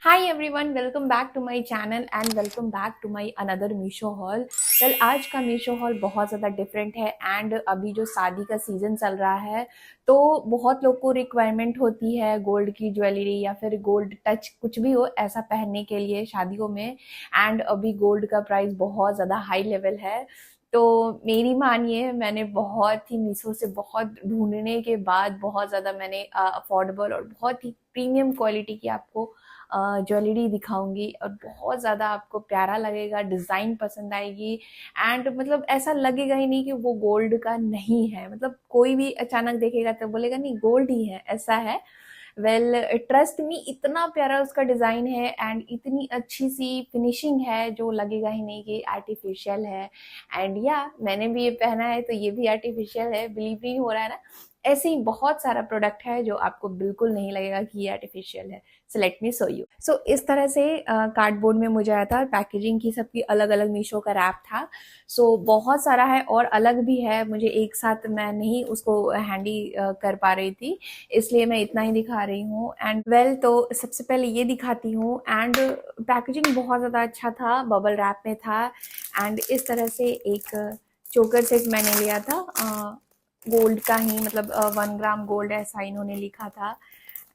Hi everyone, welcome back to my channel and welcome back to my another Meesho haul. आज का Meesho hall बहुत ज़्यादा different है and अभी जो शादी का सीज़न चल रहा है तो बहुत लोग को रिक्वायरमेंट होती है गोल्ड की ज्वेलरी या फिर गोल्ड टच कुछ भी हो ऐसा पहनने के लिए शादियों में। एंड अभी गोल्ड का प्राइस बहुत ज़्यादा हाई लेवल है। तो मेरी मानिए, मैंने बहुत ही मीशो से बहुत ढूंढने के बाद बहुत ज़्यादा मैंने अफोर्डेबल और बहुत ही प्रीमियम क्वालिटी की आपको ज्वेलरी दिखाऊंगी और बहुत ज़्यादा आपको प्यारा लगेगा, डिज़ाइन पसंद आएगी एंड मतलब ऐसा लगेगा ही नहीं कि वो गोल्ड का नहीं है। मतलब कोई भी अचानक देखेगा तो बोलेगा नहीं गोल्ड ही है, ऐसा है। वेल ट्रस्ट मी, इतना प्यारा उसका डिज़ाइन है एंड इतनी अच्छी सी फिनिशिंग है जो लगेगा ही नहीं कि आर्टिफिशियल है। एंड या मैंने भी ये पहना है तो ये भी आर्टिफिशियल है, बिलीव नहीं हो रहा है ना। ऐसे ही बहुत सारा प्रोडक्ट है जो आपको बिल्कुल नहीं लगेगा कि ये आर्टिफिशियल है। So let me show you. So इस तरह से कार्डबोर्ड में मुझे आया था, पैकेजिंग की सबकी अलग अलग मीशो का रैप था। सो बहुत सारा है और अलग भी है, मुझे एक साथ मैं नहीं उसको हैंडी कर पा रही थी, इसलिए मैं इतना ही दिखा रही हूँ। एंड वेल तो सबसे पहले ये दिखाती हूँ। एंड पैकेजिंग बहुत ज़्यादा अच्छा था, बबल रैप में था। एंड इस तरह से एक चोकर सेट मैंने लिया था, गोल्ड का ही, मतलब 1 ग्राम गोल्ड ऐसा इन्होंने लिखा था।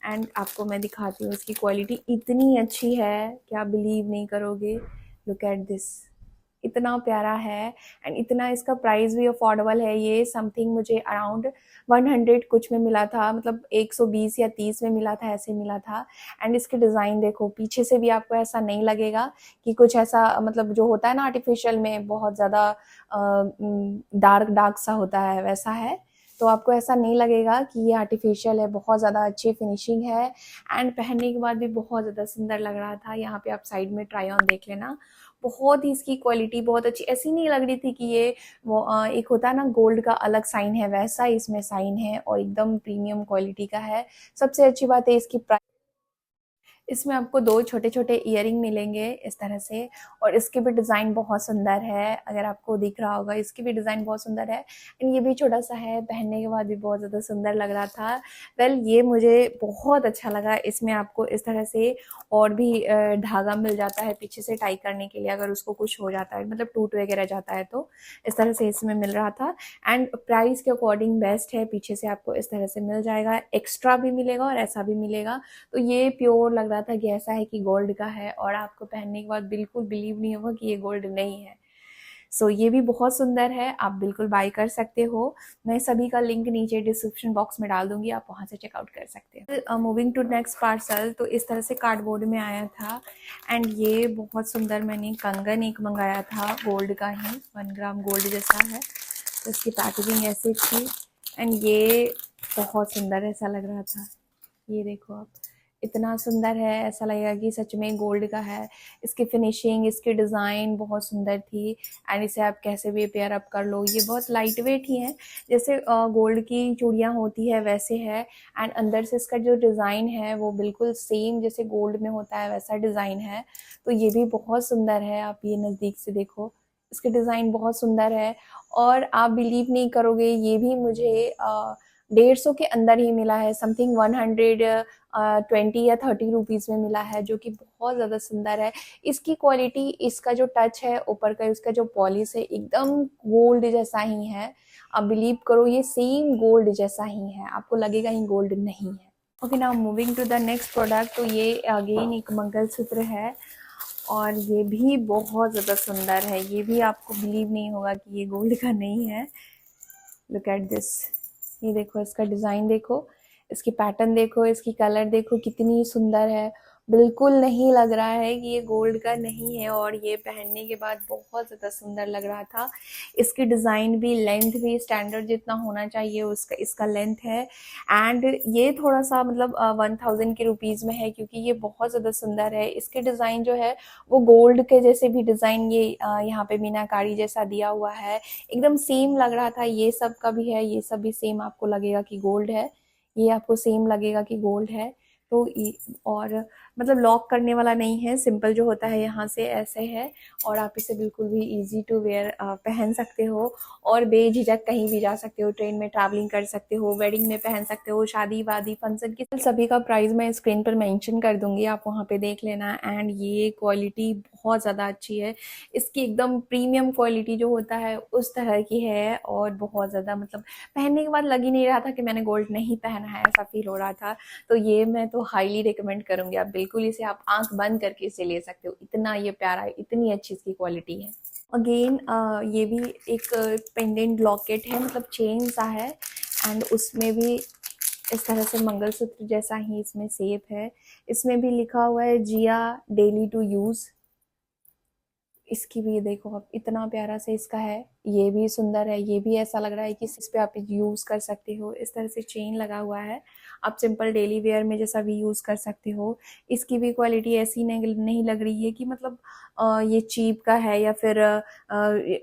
एंड आपको मैं दिखाती हूँ, इसकी क्वालिटी इतनी अच्छी है कि आप बिलीव नहीं करोगे। लुक एट दिस, इतना प्यारा है एंड इतना इसका प्राइस भी अफोर्डेबल है। ये समथिंग मुझे अराउंड 100 कुछ में मिला था, मतलब 120 या 30 में मिला था, ऐसे मिला था। एंड इसके डिज़ाइन देखो, पीछे से भी आपको ऐसा नहीं लगेगा कि कुछ ऐसा, मतलब जो होता है ना आर्टिफिशियल में बहुत ज़्यादा डार्क डार्क सा होता है, वैसा है। तो आपको ऐसा नहीं लगेगा कि ये आर्टिफिशियल है, बहुत ज़्यादा अच्छी फिनिशिंग है एंड पहनने के बाद भी बहुत ज़्यादा सुंदर लग रहा था। यहाँ पे आप साइड में ट्राई ऑन देख लेना, बहुत ही इसकी क्वालिटी बहुत अच्छी, ऐसी नहीं लग रही थी कि ये वो एक होता है ना गोल्ड का अलग साइन है, वैसा इसमें साइन है और एकदम प्रीमियम क्वालिटी का है। सबसे अच्छी बात है इसकी प्राइस। इसमें आपको 2 छोटे-छोटे इयररिंग मिलेंगे इस तरह से, और इसके भी डिज़ाइन बहुत सुंदर है, अगर आपको दिख रहा होगा इसकी भी डिज़ाइन बहुत सुंदर है। एंड ये भी छोटा-सा है, पहनने के बाद भी बहुत ज़्यादा सुंदर लग रहा था। वेल ये मुझे बहुत अच्छा लगा। इसमें आपको इस तरह से और भी धागा मिल जाता है पीछे से टाई करने के लिए, अगर उसको कुछ हो जाता है, मतलब टूट वगैरह जाता है तो इस तरह से इसमें मिल रहा था। एंड प्राइस के अकॉर्डिंग बेस्ट है, पीछे से आपको इस तरह से मिल जाएगा, एक्स्ट्रा भी मिलेगा और ऐसा भी मिलेगा। तो ये प्योर लग रहा था कि ऐसा है कि गोल्ड का है और आपको पहनने के बाद बिल्कुल बिलीव नहीं होगा कि ये गोल्ड नहीं है। सो ये भी बहुत सुंदर है, आप बिल्कुल बाय कर सकते हो। मैं सभी का लिंक नीचे डिस्क्रिप्शन बॉक्स में डाल दूंगी, आप वहां से चेकआउट कर सकते हो। मूविंग टू नेक्स्ट पार्सल, तो इस तरह से कार्डबोर्ड में आया था। एंड ये बहुत सुंदर, मैंने कंगन एक मंगाया था गोल्ड का ही, 1 ग्राम गोल्ड जैसा है। तो इसकी पैकेजिंग ऐसी थी एंड ये बहुत सुंदर ऐसा लग रहा था। ये देखो आप, इतना सुंदर है, ऐसा लगेगा कि सच में गोल्ड का है। इसकी फिनिशिंग, इसकी डिज़ाइन बहुत सुंदर थी एंड इसे आप कैसे भी पेयर अप कर लो। ये बहुत लाइट वेट ही है, जैसे गोल्ड की चूड़ियाँ होती है वैसे है। एंड अंदर से इसका जो डिज़ाइन है वो बिल्कुल सेम जैसे गोल्ड में होता है वैसा डिज़ाइन है। तो ये भी बहुत सुंदर है, आप ये नज़दीक से देखो, इसके डिज़ाइन बहुत सुंदर है। और आप बिलीव नहीं करोगे, ये भी मुझे 150 के अंदर ही मिला है, समथिंग 120 या 30 रुपीज़ में मिला है, जो कि बहुत ज़्यादा सुंदर है। इसकी क्वालिटी, इसका जो टच है ऊपर का, इसका जो पॉलिश है एकदम गोल्ड जैसा ही है। आप बिलीव करो ये सेम गोल्ड जैसा ही है, आपको लगेगा ही गोल्ड नहीं है। Okay, now moving to the next product. तो ये अगेन एक मंगलसूत्र है और ये भी बहुत ज़्यादा सुंदर है। ये भी आपको बिलीव नहीं होगा कि ये गोल्ड का नहीं है। लुक एट दिस, ये देखो, इसका डिज़ाइन देखो, इसकी पैटर्न देखो, इसकी कलर देखो, कितनी सुंदर है। बिल्कुल नहीं लग रहा है कि ये गोल्ड का नहीं है और ये पहनने के बाद बहुत ज़्यादा सुंदर लग रहा था। इसकी डिज़ाइन भी, लेंथ भी स्टैंडर्ड जितना होना चाहिए उसका इसका लेंथ है। एंड ये थोड़ा सा मतलब 1000 के रुपीज़ में है, क्योंकि ये बहुत ज़्यादा सुंदर है। इसके डिज़ाइन जो है वो गोल्ड के जैसे भी डिज़ाइन, ये यहाँ पे मीनाकारी जैसा दिया हुआ है, एकदम सेम लग रहा था। ये सब का भी है, ये सब भी सेम आपको लगेगा कि गोल्ड है, ये आपको सेम लगेगा कि गोल्ड है। तो और मतलब लॉक करने वाला नहीं है, सिंपल जो होता है यहाँ से ऐसे है और आप इसे बिल्कुल भी इजी टू वेयर पहन सकते हो और बेझिझक कहीं भी जा सकते हो, ट्रेन में ट्रैवलिंग कर सकते हो, वेडिंग में पहन सकते हो, शादी वादी फंक्शन की सभी का प्राइस मैं स्क्रीन पर मेंशन कर दूंगी, आप वहाँ पे देख लेना। एंड ये क्वालिटी बहुत ज़्यादा अच्छी है, इसकी एकदम प्रीमियम क्वालिटी जो होता है उस तरह की है और बहुत ज़्यादा मतलब पहनने के बाद लग ही नहीं रहा था कि मैंने गोल्ड नहीं पहना है, ऐसा फील हो रहा था। तो ये मैं तो हाईली रिकमेंड करूंगी, आप बिल्कुल इसे आप आंख बंद करके इसे ले सकते हो, इतना ये प्यारा है, इतनी अच्छी इसकी क्वालिटी है। अगेन ये भी एक पेंडेंट लॉकेट है, मतलब चेन सा है एंड उसमें भी इस तरह से मंगलसूत्र जैसा ही इसमें शेप है। इसमें भी लिखा हुआ है जिया डेली टू यूज़। इसकी भी देखो आप, इतना प्यारा से इसका है, ये भी सुंदर है, ये भी ऐसा लग रहा है कि इस पे आप यूज़ कर सकते हो। इस तरह से चेन लगा हुआ है, आप सिंपल डेली वेयर में जैसा भी यूज़ कर सकते हो। इसकी भी क्वालिटी ऐसी नहीं लग रही है कि मतलब ये चीप का है या फिर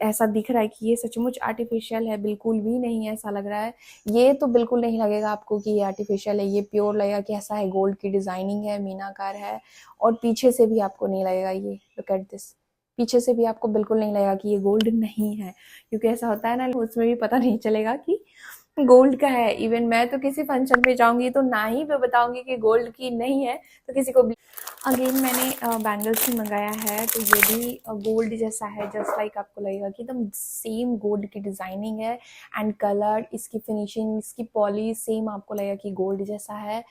ऐसा दिख रहा है कि ये सचमुच आर्टिफिशियल है, बिल्कुल भी नहीं ऐसा लग रहा है। ये तो बिल्कुल नहीं लगेगा आपको कि ये आर्टिफिशियल है, ये प्योर लगेगा कि ऐसा है, गोल्ड की डिज़ाइनिंग है, मीनाकार है। और पीछे से भी आपको नहीं लगेगा, ये लुक एट दिस, पीछे से भी आपको बिल्कुल नहीं लगेगा कि ये गोल्ड नहीं है, क्योंकि ऐसा होता है ना, उसमें भी पता नहीं चलेगा कि गोल्ड का है। इवन मैं तो किसी फंक्शन पे जाऊंगी तो ना ही मैं बताऊंगी कि गोल्ड की नहीं है, तो किसी को भी। अगेन मैंने बैंगल्स ही मंगाया है, तो ये भी गोल्ड जैसा है, जस्ट लाइक आपको लगेगा कि एकदम सेम गोल्ड की डिजाइनिंग है एंड कलर, इसकी फिनिशिंग, इसकी पॉलिश सेम आपको लगेगा कि गोल्ड जैसा है।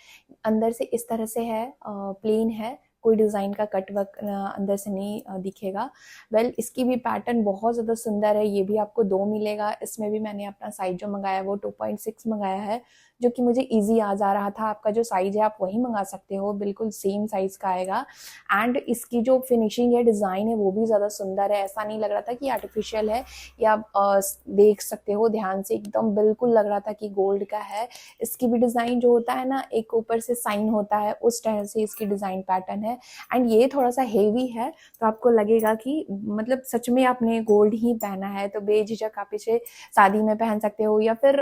अंदर से इस तरह से है, प्लेन है, कोई डिज़ाइन का कट वर्क अंदर से नहीं दिखेगा। वेल इसकी भी पैटर्न बहुत ज़्यादा सुंदर है, ये भी आपको 2 मिलेगा। इसमें भी मैंने अपना साइज जो मंगाया है वो 2.6 मंगाया है, जो कि मुझे ईजी आ जा रहा था। आपका जो साइज है आप वही मंगा सकते हो, बिल्कुल सेम साइज का आएगा। एंड इसकी जो फिनिशिंग है, डिज़ाइन है, वो भी ज़्यादा सुंदर है, ऐसा नहीं लग रहा था कि आर्टिफिशियल है। या आप देख सकते हो ध्यान से, एकदम बिल्कुल लग रहा था कि गोल्ड का है। इसकी भी डिज़ाइन जो होता है ना, एक ऊपर से साइन होता है, उस तरह से इसकी डिज़ाइन पैटर्न है। एंड ये थोड़ा सा हेवी है, तो आपको लगेगा कि मतलब सच में आपने गोल्ड ही पहना है। तो बेझिझक आप इसे शादी में पहन सकते हो या फिर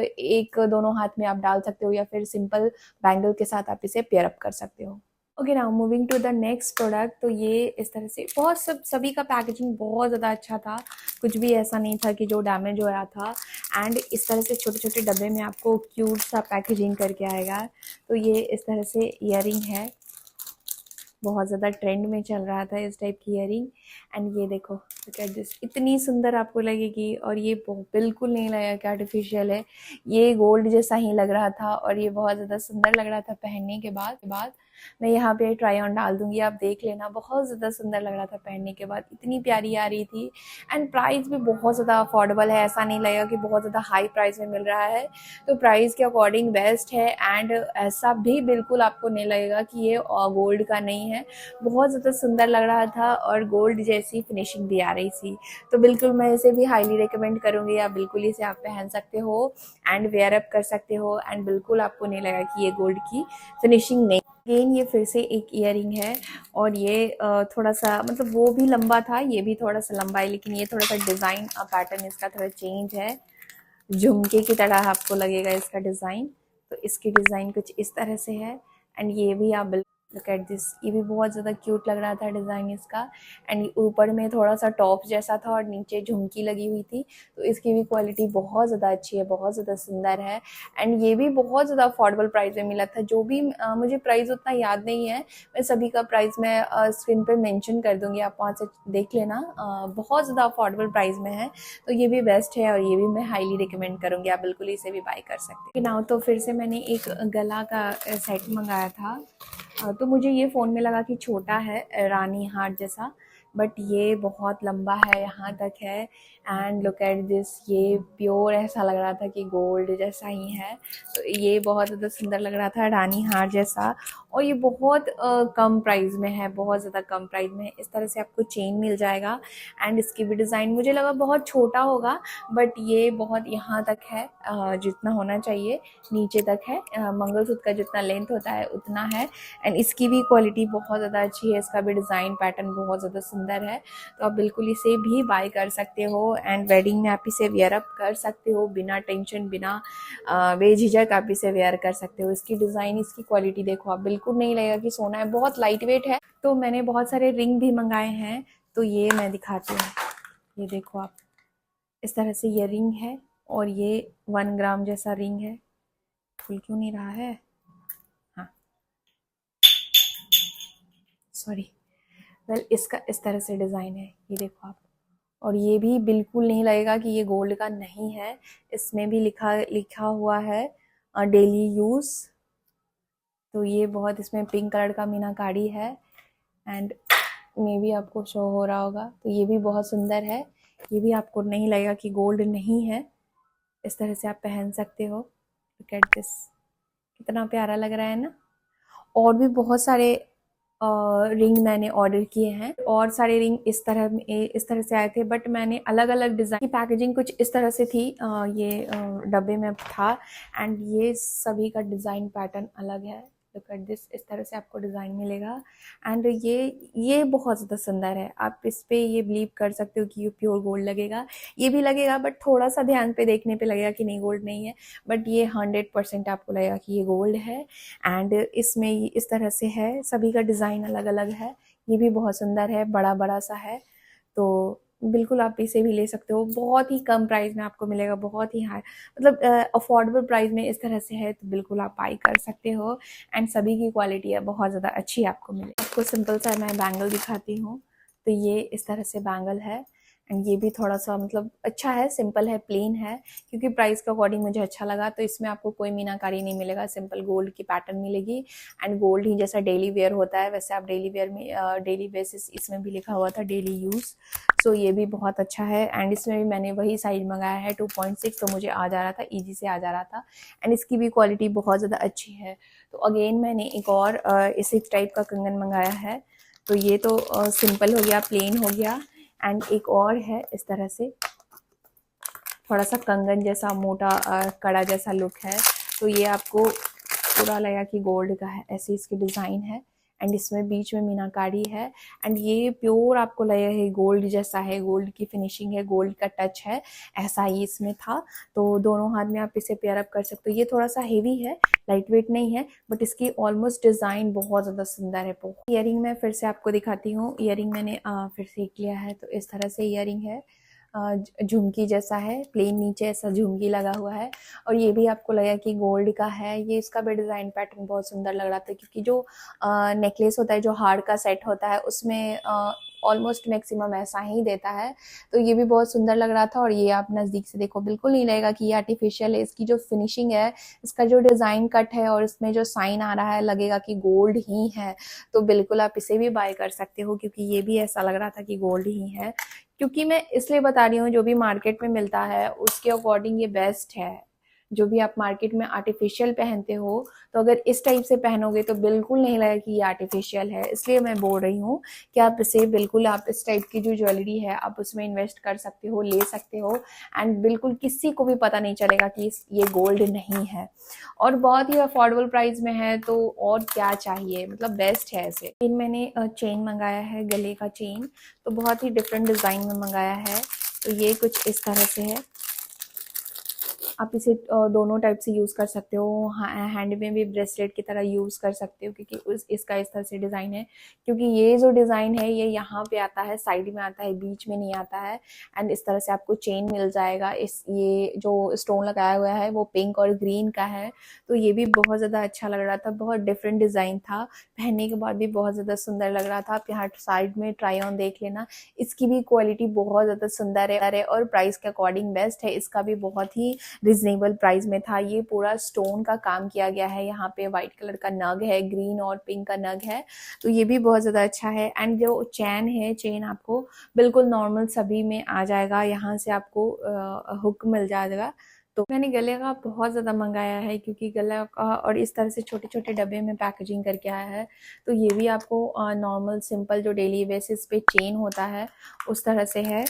एक दोनों हाथ में आप डाल सकते हो या फिर सिंपल बैंगल के साथ आप इसे पेयर अप कर सकते हो। Okay, now moving to the next product. तो ये इस तरह से बहुत सभी का पैकेजिंग बहुत ज़्यादा अच्छा था, कुछ भी ऐसा नहीं था कि जो डैमेज होया था। एंड इस तरह से छोटे छोटे डब्बे में आपको क्यूट सा पैकेजिंग करके आएगा। तो ये इस तरह से ईयरिंग है, बहुत ज़्यादा ट्रेंड में चल रहा था इस टाइप की ईयरिंग। एंड ये देखो, लुक एट दिस, इतनी सुंदर आपको लगेगी और ये बिल्कुल नहीं लगेगा कि आर्टिफिशियल है, ये गोल्ड जैसा ही लग रहा था और ये बहुत ज़्यादा सुंदर लग रहा था पहनने के बाद। मैं यहाँ पे ट्राई ऑन डाल दूंगी, आप देख लेना, बहुत ज़्यादा सुंदर लग रहा था पहनने के बाद, इतनी प्यारी आ रही थी। एंड प्राइस भी बहुत ज़्यादा अफोर्डेबल है, ऐसा नहीं लगेगा कि बहुत ज़्यादा हाई प्राइस में मिल रहा है, तो प्राइस के अकॉर्डिंग बेस्ट है। एंड ऐसा भी बिल्कुल आपको नहीं लगेगा कि ये गोल्ड का नहीं है, बहुत ज़्यादा सुंदर लग रहा था और गोल्ड जैसी फिनिशिंग भी आ रही थी। तो बिल्कुल मैं इसे भी हाईली रिकमेंड करूँगी, आप बिल्कुल इसे आप पहन सकते हो एंड वेयर अप कर सकते हो एंड बिल्कुल आपको नहीं लगेगा कि ये गोल्ड की फिनिशिंग नहीं। अगेन ये फिर से एक ईयरिंग है और ये थोड़ा सा मतलब वो भी लंबा था, ये भी थोड़ा सा लंबा है, लेकिन ये थोड़ा सा डिज़ाइन पैटर्न इसका थोड़ा चेंज है, झुमके की तरह आपको लगेगा इसका डिज़ाइन। तो इसकी डिज़ाइन कुछ इस तरह से है। एंड ये भी आप लुक एट दिस, ये भी बहुत ज़्यादा क्यूट लग रहा था डिज़ाइन इसका। एंड ऊपर में थोड़ा सा टॉप जैसा था और नीचे झुमकी लगी हुई थी, तो इसकी भी क्वालिटी बहुत ज़्यादा अच्छी है, बहुत ज़्यादा सुंदर है। एंड ये भी बहुत ज़्यादा अफोर्डेबल प्राइस में मिला था, जो भी मुझे प्राइस उतना याद नहीं है, मैं सभी का प्राइस मैं स्क्रीन पर मेंशन कर दूँगी, आप वहाँ से देख लेना। बहुत ज़्यादा अफोर्डेबल प्राइस में है, तो ये भी बेस्ट है और ये भी मैं हाईली रिकमेंड करूँगी, आप बिल्कुल इसे भी बाय कर सकते हैं। नाउ तो फिर से मैंने एक गला का सेट मंगाया था, तो मुझे ये फ़ोन में लगा कि छोटा है, रानी हार जैसा, बट ये बहुत लंबा है, यहाँ तक है। एंड लुक एट दिस, ये प्योर ऐसा लग रहा था कि गोल्ड जैसा ही है, तो ये बहुत ज़्यादा सुंदर लग रहा था, रानी हार जैसा। और ये बहुत कम प्राइस में है, बहुत ज़्यादा कम प्राइस में है। इस तरह से आपको चेन मिल जाएगा एंड इसकी भी डिज़ाइन मुझे लगा बहुत छोटा होगा, बट ये बहुत यहाँ तक है, जितना होना चाहिए नीचे तक है, मंगलसूत्र का जितना लेंथ होता है उतना है। एंड इसकी भी क्वालिटी बहुत ज़्यादा अच्छी है, इसका भी डिज़ाइन पैटर्न बहुत ज़्यादा सुंदर है, तो आप बिल्कुल इसे भी बाय कर सकते हो एंड वेडिंग में आप इसे वेयर अप कर सकते हो बिना टेंशन, बिना बेझिझक आप इसे वेयर कर सकते हो। इसकी डिज़ाइन, इसकी क्वालिटी देखो आप, बिल्कुल बिल्कुल नहीं लगेगा कि सोना है, बहुत लाइट वेट है। तो मैंने बहुत सारे रिंग भी मंगाए हैं, तो ये मैं दिखाती हूँ। ये देखो आप, इस तरह से ये रिंग है और ये 1 ग्राम जैसा रिंग है। खुल क्यों नहीं रहा है? हाँ, सॉरी। वेल, इसका इस तरह से डिज़ाइन है, ये देखो आप। और ये भी बिल्कुल नहीं लगेगा कि ये गोल्ड का नहीं है। इसमें भी लिखा लिखा हुआ है डेली यूज़। तो ये बहुत, इसमें पिंक कलर का मीनाकारी है एंड मे भी आपको शो हो रहा होगा। तो ये भी बहुत सुंदर है, ये भी आपको नहीं लगेगा कि गोल्ड नहीं है। इस तरह से आप पहन सकते हो। लुक एट दिस, कितना प्यारा लग रहा है ना। और भी बहुत सारे रिंग मैंने ऑर्डर किए हैं, और सारे रिंग इस तरह से आए थे, बट मैंने अलग अलग डिज़ाइन की पैकेजिंग कुछ इस तरह से थी। ये डब्बे में था एंड ये सभी का डिज़ाइन पैटर्न अलग है। लुक एट दिस, इस तरह से आपको डिज़ाइन मिलेगा एंड ये बहुत ज़्यादा सुंदर है। आप इस पे ये बिलीव कर सकते हो कि ये प्योर गोल्ड लगेगा। ये भी लगेगा, बट थोड़ा सा ध्यान पे देखने पे लगेगा कि नहीं गोल्ड नहीं है, बट ये 100% आपको लगेगा कि ये गोल्ड है। एंड इसमें इस तरह से है, सभी का डिज़ाइन अलग अलग है। ये भी बहुत सुंदर है, बड़ा बड़ा सा है। तो बिल्कुल आप इसे भी ले सकते हो, बहुत ही कम प्राइस में आपको मिलेगा, बहुत ही हाई, मतलब अफोर्डेबल प्राइस में इस तरह से है। तो बिल्कुल आप बाई कर सकते हो एंड सभी की क्वालिटी है बहुत ज़्यादा अच्छी आपको मिले। आपको सिंपल सा मैं बैंगल दिखाती हूँ। तो ये इस तरह से बैंगल है एंड ये भी थोड़ा सा मतलब अच्छा है, सिंपल है, प्लेन है, क्योंकि प्राइस के अकॉर्डिंग मुझे अच्छा लगा। तो इसमें आपको कोई मीनाकारी नहीं मिलेगा, सिंपल गोल्ड की पैटर्न मिलेगी एंड गोल्ड ही जैसा डेली वेयर होता है वैसे आप डेली वेयर में डेली बेसिस, इसमें भी लिखा हुआ था डेली यूज़। सो ये भी बहुत अच्छा है एंड इसमें भी मैंने वही साइज मंगाया है 2.6, तो मुझे आ जा रहा था, ईजी से आ जा रहा था एंड इसकी भी क्वालिटी बहुत ज़्यादा अच्छी है। तो अगेन मैंने एक और इसी टाइप का कंगन मंगाया है। तो ये तो सिंपल हो गया, प्लेन हो गया एंड एक और है इस तरह से थोड़ा सा कंगन जैसा मोटा कड़ा जैसा लुक है। तो ये आपको पूरा लगेगा कि गोल्ड का है, ऐसी इसकी डिज़ाइन है एंड इसमें बीच में मीनाकारी है एंड ये प्योर आपको लगेगा है गोल्ड जैसा है, गोल्ड की फिनिशिंग है, गोल्ड का टच है, ऐसा ही इसमें था। तो दोनों हाथ में आप इसे पेयर अप कर सकते हो। ये थोड़ा सा हेवी है, लाइट वेट नहीं है, बट इसकी ऑलमोस्ट डिज़ाइन बहुत ज़्यादा सुंदर है। ईयरिंग मैं फिर से आपको दिखाती हूँ। ईयरिंग मैंने फिर सीख लिया है। तो इस तरह से ईयरिंग है, झुमकी जैसा है, प्लेन नीचे ऐसा झुमकी लगा हुआ है और ये भी आपको लगेगा कि गोल्ड का है। ये इसका भी डिज़ाइन पैटर्न बहुत सुंदर लग रहा था, क्योंकि जो नेकलेस होता है, जो हार का सेट होता है, उसमें ऑलमोस्ट मैक्सिमम ऐसा ही देता है। तो ये भी बहुत सुंदर लग रहा था और ये आप नज़दीक से देखो, बिल्कुल नहीं लगेगा कि ये आर्टिफिशियल है। इसकी जो फिनिशिंग है, इसका जो डिज़ाइन कट है और इसमें जो साइन आ रहा है, लगेगा कि गोल्ड ही है। तो बिल्कुल आप इसे भी बाय कर सकते हो, क्योंकि ये भी ऐसा लग रहा था कि गोल्ड ही है। क्योंकि मैं इसलिए बता रही हूँ, जो भी मार्केट में मिलता है उसके अकॉर्डिंग ये बेस्ट है। जो भी आप मार्केट में आर्टिफिशियल पहनते हो, तो अगर इस टाइप से पहनोगे तो बिल्कुल नहीं लगेगा कि ये आर्टिफिशियल है। इसलिए मैं बोल रही हूँ कि आप इसे बिल्कुल, आप इस टाइप की जो ज्वेलरी है आप उसमें इन्वेस्ट कर सकते हो, ले सकते हो एंड बिल्कुल किसी को भी पता नहीं चलेगा कि ये गोल्ड नहीं है और बहुत ही अफोर्डेबल प्राइस में है। तो और क्या चाहिए, मतलब बेस्ट है ऐसे। मैंने चेन मंगाया है, गले का चेन, तो बहुत ही डिफरेंट डिज़ाइन में मंगाया है। तो ये कुछ इस तरह से है। आप इसे दोनों टाइप से यूज़ कर सकते हो, हैंड में भी ब्रेसलेट की तरह यूज़ कर सकते हो, क्योंकि इसका इस तरह से डिज़ाइन है। क्योंकि ये जो डिज़ाइन है ये यहाँ पे आता है, साइड में आता है, बीच में नहीं आता है एंड इस तरह से आपको चेन मिल जाएगा। ये जो स्टोन लगाया हुआ है वो पिंक और ग्रीन का है। तो ये भी बहुत ज़्यादा अच्छा लग रहा था, बहुत डिफरेंट डिज़ाइन था, पहनने के बाद भी बहुत ज़्यादा सुंदर लग रहा था। आप यहाँ साइड में ट्राई ऑन देख लेना, इसकी भी क्वालिटी बहुत ज़्यादा सुंदर है और प्राइस के अकॉर्डिंग बेस्ट है। इसका भी बहुत ही रिजनेबल प्राइस में था। ये पूरा स्टोन का काम किया गया है, यहाँ पे व्हाइट कलर का नग है, ग्रीन और पिंक का नग है। तो ये भी बहुत ज़्यादा अच्छा है एंड जो चैन है, चेन आपको बिल्कुल नॉर्मल सभी में आ जाएगा, यहाँ से आपको हुक मिल जाएगा। तो मैंने गले का बहुत ज़्यादा मंगाया है, क्योंकि गला का और इस तरह से छोटे छोटे डब्बे में पैकेजिंग करके आया है। तो ये भी आपको नॉर्मल सिंपल जो डेली बेसिस पे चेन होता है उस तरह से है।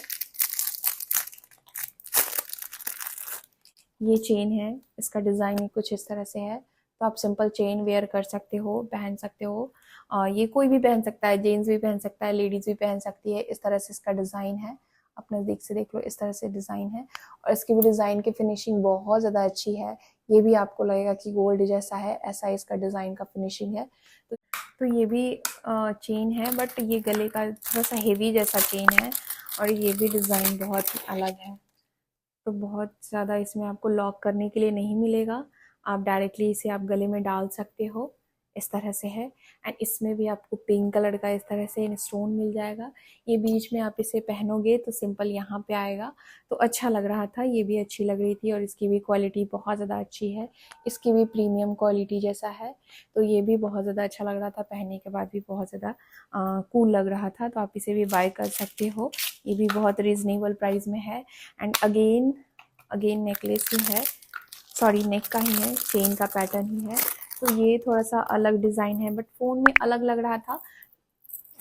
ये चेन है, इसका डिज़ाइन कुछ इस तरह से है। तो आप सिंपल चेन वेयर कर सकते हो, पहन सकते हो। ये कोई भी पहन सकता है, जेंट्स भी पहन सकता है, लेडीज़ भी पहन सकती है। इस तरह से इसका डिज़ाइन है, आप नज़दीक से देख लो, इस तरह से डिज़ाइन है और इसकी भी डिज़ाइन की फिनिशिंग बहुत ज़्यादा अच्छी है। ये भी आपको लगेगा कि गोल्ड जैसा है, ऐसा इसका डिज़ाइन का फिनिशिंग है। तो ये भी चेन है, बट ये गले का थोड़ा सा हेवी जैसा चेन है, और ये भी डिज़ाइन बहुत ही अलग है। तो बहुत ज़्यादा इसमें आपको लॉक करने के लिए नहीं मिलेगा, आप डायरेक्टली इसे आप गले में डाल सकते हो, इस तरह से है। एंड इसमें भी आपको पिंक कलर का इस तरह से स्टोन मिल जाएगा। ये बीच में आप इसे पहनोगे तो सिंपल यहाँ पे आएगा, तो अच्छा लग रहा था, ये भी अच्छी लग रही थी, और इसकी भी क्वालिटी बहुत ज़्यादा अच्छी है, इसकी भी प्रीमियम क्वालिटी जैसा है। तो ये भी बहुत ज़्यादा अच्छा लग रहा था, पहनने के बाद भी बहुत ज़्यादा कूल लग रहा था, तो आप इसे भी बाय कर सकते हो। ये भी बहुत रीज़नेबल प्राइस में है। एंड अगेन नेकलेस ही है, सॉरी नेक का ही है, चेन का पैटर्न ही है। तो ये थोड़ा सा अलग डिज़ाइन है, बट फ़ोन में अलग लग रहा था,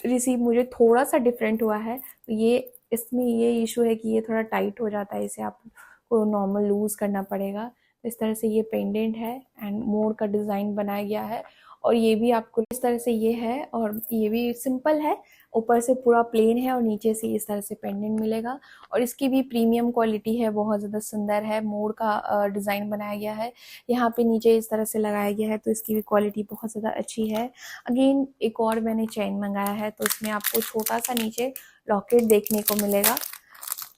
रिसीव मुझे थोड़ा सा डिफरेंट हुआ है। तो ये इसमें ये इशू है कि ये थोड़ा टाइट हो जाता है, इसे आपको नॉर्मल लूज़ करना पड़ेगा। तो इस तरह से ये पेंडेंट है, एंड मोर का डिज़ाइन बनाया गया है, और ये भी आपको इस तरह से ये है, और ये भी सिंपल है, ऊपर से पूरा प्लेन है और नीचे से इस तरह से पेंडेंट मिलेगा। और इसकी भी प्रीमियम क्वालिटी है, बहुत ज़्यादा सुंदर है, मोर का डिज़ाइन बनाया गया है, यहाँ पे नीचे इस तरह से लगाया गया है, तो इसकी भी क्वालिटी बहुत ज़्यादा अच्छी है। अगेन एक और मैंने चेन मंगाया है, तो इसमें आपको छोटा सा नीचे लॉकेट देखने को मिलेगा।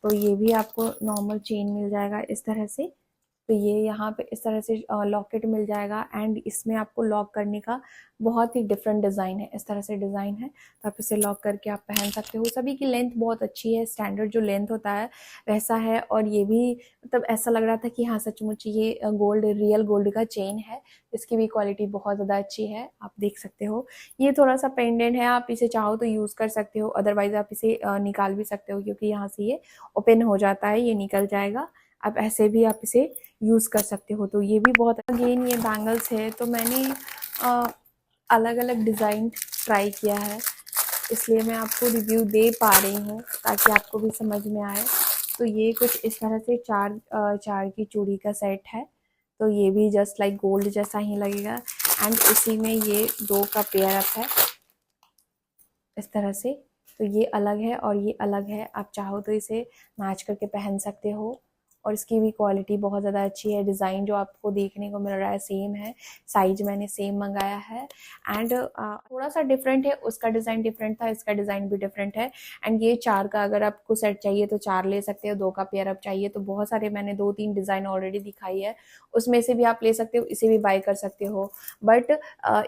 तो ये भी आपको नॉर्मल चेन मिल जाएगा इस तरह से। तो ये यहाँ पे इस तरह से लॉकेट मिल जाएगा, एंड इसमें आपको लॉक करने का बहुत ही डिफरेंट डिज़ाइन है, इस तरह से डिज़ाइन है, तो आप इसे लॉक करके आप पहन सकते हो। सभी की लेंथ बहुत अच्छी है, स्टैंडर्ड जो लेंथ होता है वैसा है, और ये भी मतलब ऐसा लग रहा था कि हाँ सचमुच ये गोल्ड, रियल गोल्ड का चेन है। इसकी भी क्वालिटी बहुत ज़्यादा अच्छी है, आप देख सकते हो। ये थोड़ा सा पेंडेंट है, आप इसे चाहो तो यूज़ कर सकते हो, अदरवाइज़ आप इसे निकाल भी सकते हो, क्योंकि यहाँ से ये ओपन हो जाता है, ये निकल जाएगा। आप ऐसे भी आप इसे यूज़ कर सकते हो। तो ये भी बहुत, अगेन ये बैंगल्स है, तो मैंने अलग अलग डिज़ाइन ट्राई किया है, इसलिए मैं आपको रिव्यू दे पा रही हूँ ताकि आपको भी समझ में आए। तो ये कुछ इस तरह से चार की चूड़ी का सेट है, तो ये भी जस्ट लाइक गोल्ड जैसा ही लगेगा। एंड उसी में ये 2 का पेयर अप है इस तरह से। तो ये अलग है और ये अलग है, आप चाहो तो इसे मैच करके पहन सकते हो, और इसकी भी क्वालिटी बहुत ज़्यादा अच्छी है। डिज़ाइन जो आपको देखने को मिल रहा है सेम है, साइज मैंने सेम मंगाया है। एंड थोड़ा सा डिफरेंट है, उसका डिज़ाइन डिफरेंट था, इसका डिज़ाइन भी डिफरेंट है। एंड ये 4 का अगर आपको सेट चाहिए तो 4 ले सकते हो, 2 का पेयर अप चाहिए तो बहुत सारे, मैंने 2-3 डिज़ाइन ऑलरेडी दिखाई है, उसमें से भी आप ले सकते हो, इसे भी बाय कर सकते हो। बट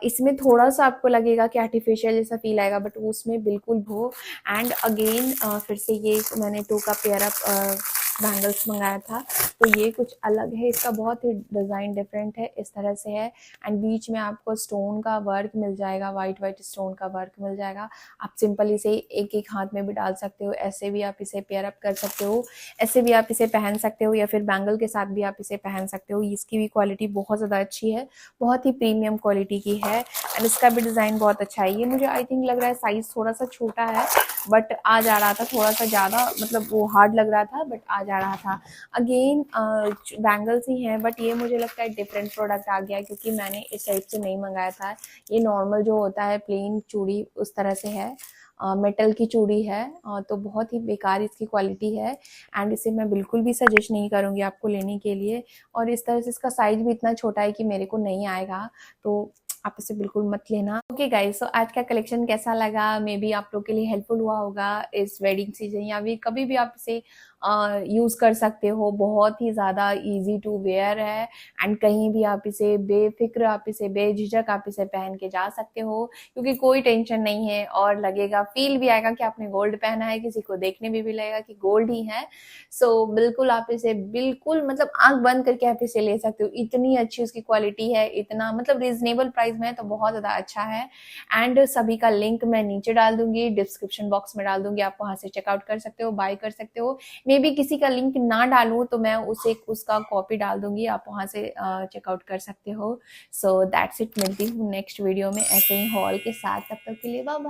इसमें थोड़ा सा आपको लगेगा कि आर्टिफिशियल जैसा फील आएगा, बट उसमें बिल्कुल वो। एंड अगेन फिर से ये मैंने 2 का पेयर अप बैंगल्स मंगाया था, तो ये कुछ अलग है, इसका बहुत ही डिज़ाइन डिफरेंट है, इस तरह से है। एंड बीच में आपको स्टोन का वर्क मिल जाएगा, वाइट स्टोन का वर्क मिल जाएगा। आप सिंपल इसे एक एक हाथ में भी डाल सकते हो, ऐसे भी आप इसे पेयर अप कर सकते हो, ऐसे भी आप इसे पहन सकते हो, या फिर बैंगल के साथ भी आप इसे पहन सकते हो। इसकी भी क्वालिटी बहुत ज़्यादा अच्छी है, बहुत ही प्रीमियम क्वालिटी की है, एंड इसका भी डिज़ाइन बहुत अच्छा है। ये मुझे आई थिंक लग रहा है साइज़ थोड़ा सा छोटा है, बट आ जा रहा था थोड़ा सा ज़्यादा, मतलब वो हार्ड लग रहा था, बट आ जा रहा था। अगेन बैंगल्स ही हैं, बट ये मुझे लगता है डिफरेंट प्रोडक्ट आ गया, क्योंकि मैंने इस टाइप से नहीं मंगाया था। ये नॉर्मल जो होता है प्लेन चूड़ी उस तरह से है, मेटल की चूड़ी है, तो बहुत ही बेकार इसकी क्वालिटी है, एंड इसे मैं बिल्कुल भी सजेस्ट नहीं करूँगी आपको लेने के लिए। और इस तरह से इसका साइज़ भी इतना छोटा है कि मेरे को नहीं आएगा, तो आप इसे बिल्कुल मत लेना। ओके गाइस, सो आज का कलेक्शन कैसा लगा, मे बी आप लोग के लिए हेल्पफुल हुआ होगा इस वेडिंग सीजन, या भी कभी भी आप इसे यूज़ कर सकते हो। बहुत ही ज़्यादा इजी टू वेयर है, एंड कहीं भी आप इसे बेफिक्र, आप इसे बेझिझक आप इसे पहन के जा सकते हो, क्योंकि कोई टेंशन नहीं है, और लगेगा, फील भी आएगा कि आपने गोल्ड पहना है, किसी को देखने में भी लगेगा कि गोल्ड ही है। सो बिल्कुल आप इसे बिल्कुल मतलब आंख बंद करके आप इसे ले सकते हो, इतनी अच्छी उसकी क्वालिटी है, इतना मतलब रीजनेबल प्राइस में है, तो बहुत ज़्यादा अच्छा है। एंड सभी का लिंक मैं नीचे डाल दूंगी, डिस्क्रिप्शन बॉक्स में डाल दूंगी, आप वहां से चेकआउट कर सकते हो, बाय कर सकते हो। मे बी किसी का लिंक ना डालूं तो मैं उसे उसका कॉपी डाल दूंगी, आप वहां से चेकआउट कर सकते हो। सो दैट्स इट, मिलती हूँ नेक्स्ट वीडियो में ऐसे ही हॉल के साथ, तब तक के लिए बाय बाय।